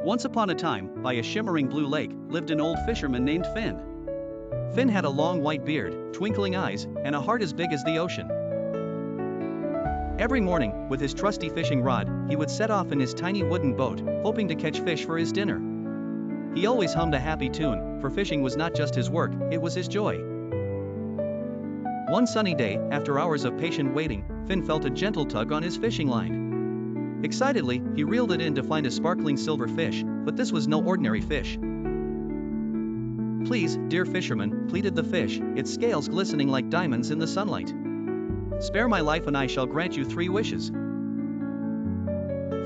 Once upon a time, by a shimmering blue lake, lived an old fisherman named Finn. Finn had a long white beard, twinkling eyes, and a heart as big as the ocean. Every morning, with his trusty fishing rod, he would set off in his tiny wooden boat, hoping to catch fish for his dinner. He always hummed a happy tune, for fishing was not just his work, it was his joy. One sunny day, after hours of patient waiting, Finn felt a gentle tug on his fishing line. Excitedly, he reeled it in to find a sparkling silver fish, but this was no ordinary fish. "Please, dear fisherman," pleaded the fish, its scales glistening like diamonds in the sunlight. "Spare my life and I shall grant you 3 wishes."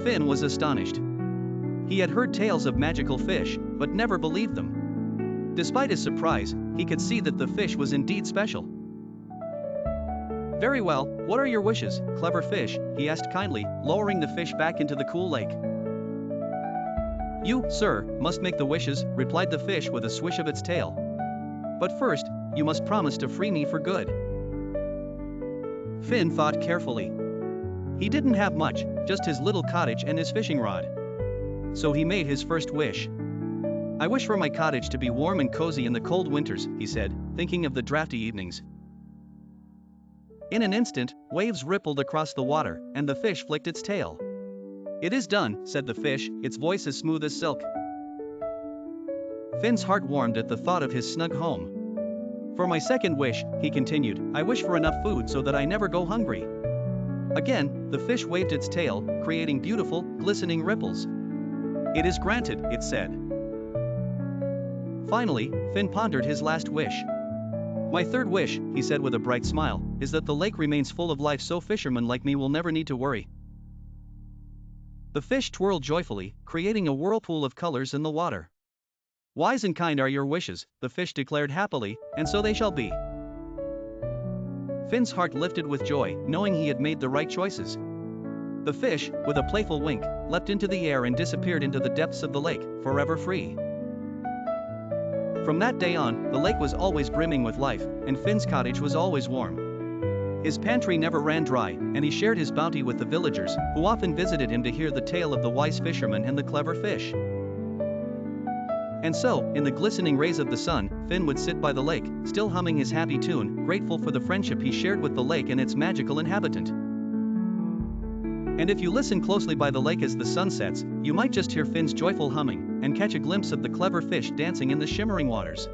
Finn was astonished. He had heard tales of magical fish, but never believed them. Despite his surprise, he could see that the fish was indeed special. "Very well, what are your wishes, clever fish?" he asked kindly, lowering the fish back into the cool lake. "You, sir, must make the wishes," replied the fish with a swish of its tail. "But first, you must promise to free me for good." Finn thought carefully. He didn't have much, just his little cottage and his fishing rod. So he made his first wish. "I wish for my cottage to be warm and cozy in the cold winters," he said, thinking of the drafty evenings. In an instant, waves rippled across the water, and the fish flicked its tail. "It is done," said the fish, its voice as smooth as silk. Finn's heart warmed at the thought of his snug home. "For my second wish," he continued, "I wish for enough food so that I never go hungry." Again, the fish waved its tail, creating beautiful, glistening ripples. "It is granted," it said. Finally, Finn pondered his last wish. "My third wish," he said with a bright smile, "is that the lake remains full of life so fishermen like me will never need to worry." The fish twirled joyfully, creating a whirlpool of colors in the water. "Wise and kind are your wishes," the fish declared happily, "and so they shall be." Finn's heart lifted with joy, knowing he had made the right choices. The fish, with a playful wink, leapt into the air and disappeared into the depths of the lake, forever free. From that day on, the lake was always brimming with life, and Finn's cottage was always warm. His pantry never ran dry, and he shared his bounty with the villagers, who often visited him to hear the tale of the wise fisherman and the clever fish. And so, in the glistening rays of the sun, Finn would sit by the lake, still humming his happy tune, grateful for the friendship he shared with the lake and its magical inhabitant. And if you listen closely by the lake as the sun sets, you might just hear Finn's joyful humming, and catch a glimpse of the clever fish dancing in the shimmering waters.